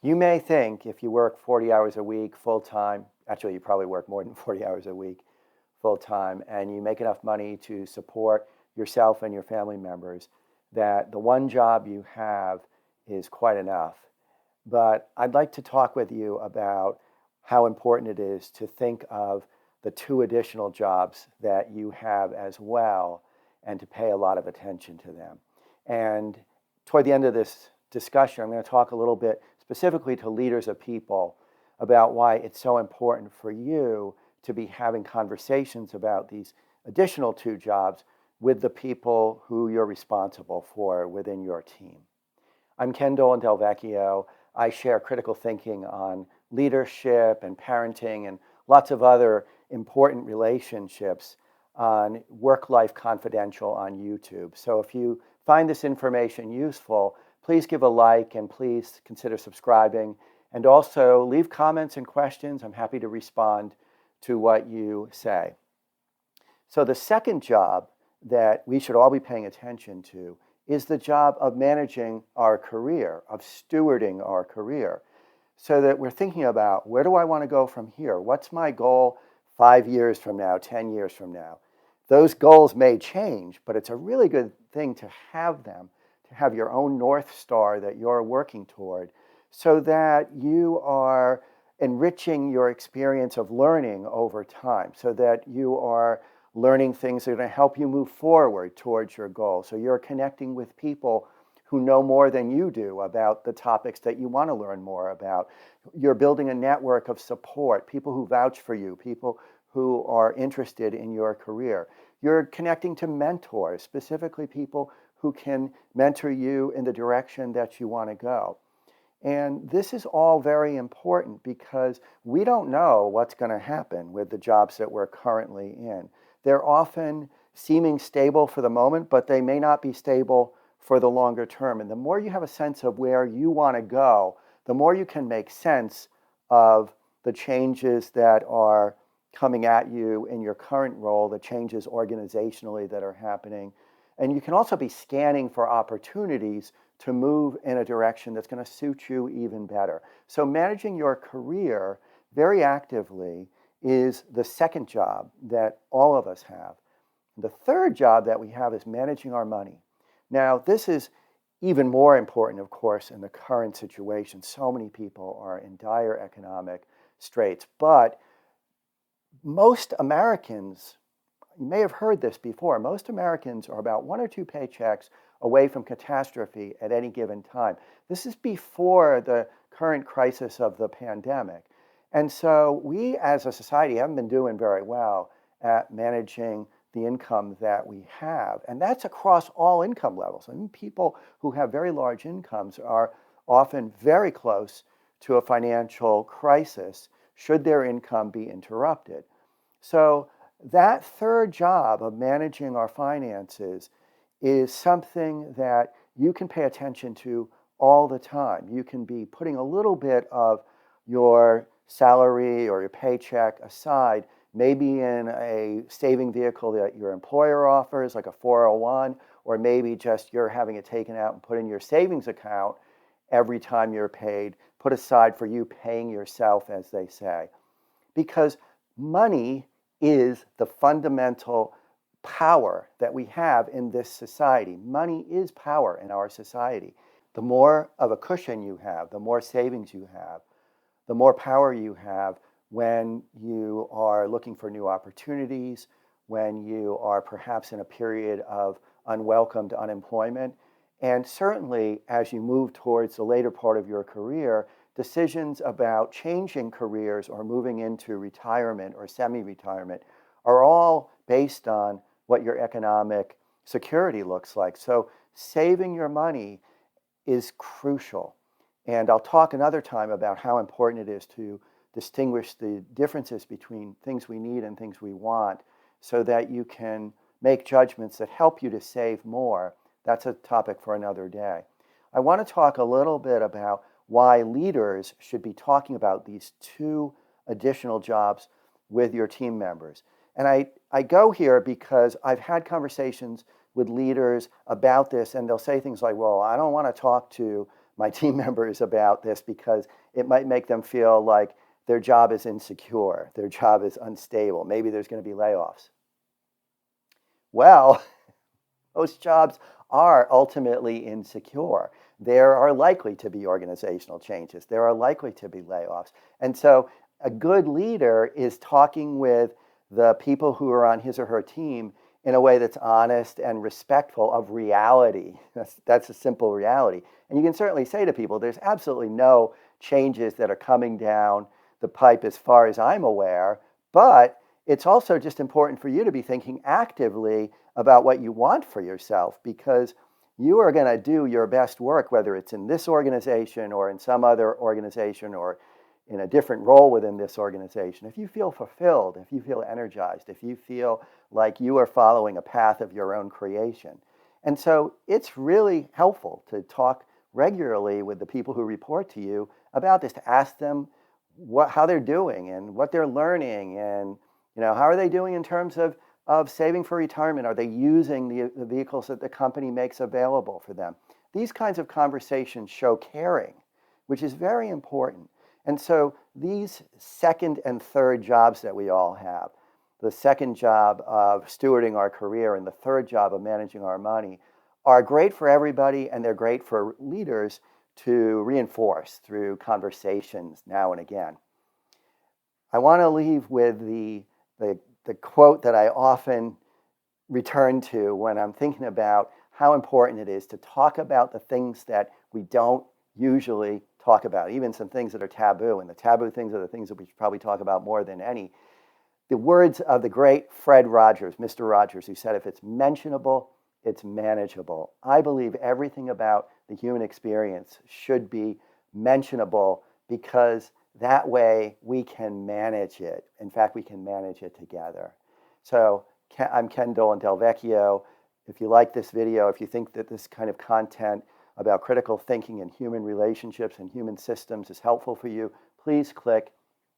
You may think if you work 40 hours a week full time, actually, you probably work more than 40 hours a week full time, and you make enough money to support yourself and your family members, that the one job you have is quite enough. But I'd like to talk with you about how important it is to think of the two additional jobs that you have as well and to pay a lot of attention to them. And toward the end of this discussion, I'm going to talk a little bit specifically to leaders of people about why it's so important for you to be having conversations about these additional two jobs with the people who you're responsible for within your team. I'm Ken Dolan-Del. I share critical thinking on leadership and parenting and lots of other important relationships on Work Life Confidential on YouTube. So if you find this information useful, please give a like and please consider subscribing. And also leave comments and questions. I'm happy to respond to what you say. So the second job that we should all be paying attention to is the job of managing our career, of stewarding our career, so that we're thinking about, where do I want to go from here? What's my goal 5 years from now, 10 years from now? Those goals may change, but it's a really good thing to have them, to have your own North Star that you're working toward, so that you are enriching your experience of learning over time, so that you are learning things that are going to help you move forward towards your goal. So you're connecting with people who know more than you do about the topics that you want to learn more about. You're building a network of support, people who vouch for you, people who are interested in your career. You're connecting to mentors, specifically people who can mentor you in the direction that you want to go. And this is all very important because we don't know what's going to happen with the jobs that we're currently in. They're often seeming stable for the moment, but they may not be stable for the longer term. And the more you have a sense of where you want to go, the more you can make sense of the changes that are coming at you in your current role, the changes organizationally that are happening. And you can also be scanning for opportunities to move in a direction that's going to suit you even better. So managing your career very actively is the second job that all of us have. The third job that we have is managing our money. Now, this is even more important, of course, in the current situation. So many people are in dire economic straits, but most Americans, you may have heard this before, most Americans are about 1 or 2 paychecks away from catastrophe at any given time. This is before the current crisis of the pandemic. And so we as a society haven't been doing very well at managing the income that we have. And that's across all income levels. I mean, people who have very large incomes are often very close to a financial crisis should their income be interrupted. So that third job of managing our finances is something that you can pay attention to all the time. You can be putting a little bit of your salary or your paycheck aside, maybe in a saving vehicle that your employer offers, like a 401, or maybe just you're having it taken out and put in your savings account every time you're paid, put aside for you paying yourself, as they say. Because money is the fundamental power that we have in this society. Money is power in our society. The more of a cushion you have, the more savings you have, the more power you have when you are looking for new opportunities, when you are perhaps in a period of unwelcomed unemployment, and certainly as you move towards the later part of your career, decisions about changing careers or moving into retirement or semi-retirement are all based on what your economic security looks like. So saving your money is crucial. And I'll talk another time about how important it is to distinguish the differences between things we need and things we want so that you can make judgments that help you to save more. That's a topic for another day. I want to talk a little bit about why leaders should be talking about these two additional jobs with your team members. And I go here because I've had conversations with leaders about this, and they'll say things like, well, I don't want to talk to my team members about this because it might make them feel like their job is insecure, their job is unstable, maybe there's going to be layoffs. Well, most jobs are ultimately insecure. There are likely to be organizational changes. There are likely to be layoffs. And so a good leader is talking with the people who are on his or her team in a way that's honest and respectful of reality. That's a simple reality. And you can certainly say to people, there's absolutely no changes that are coming down the pipe as far as I'm aware, but it's also just important for you to be thinking actively about what you want for yourself, because you are going to do your best work, whether it's in this organization or in some other organization or in a different role within this organization. If you feel fulfilled, if you feel energized, if you feel like you are following a path of your own creation. And so it's really helpful to talk regularly with the people who report to you about this, to ask them how they're doing and what they're learning, and how are they doing in terms of saving for retirement? Are they using the vehicles that the company makes available for them? These kinds of conversations show caring, which is very important. And so these second and third jobs that we all have, the second job of stewarding our career and the third job of managing our money, are great for everybody, and they're great for leaders to reinforce through conversations now and again. I want to leave with the quote that I often return to when I'm thinking about how important it is to talk about the things that we don't usually talk about, even some things that are taboo. And the taboo things are the things that we should probably talk about more than any. The words of the great Fred Rogers, Mr. Rogers, who said, if it's mentionable, it's manageable. I believe everything about the human experience should be mentionable, because that way we can manage it. In fact, we can manage it together. So I'm Ken Dolan-Del. If you like this video, if you think that this kind of content about critical thinking and human relationships and human systems is helpful for you, please click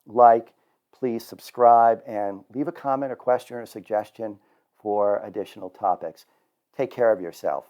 like, please subscribe, and leave a comment or question or suggestion for additional topics. Take care of yourself.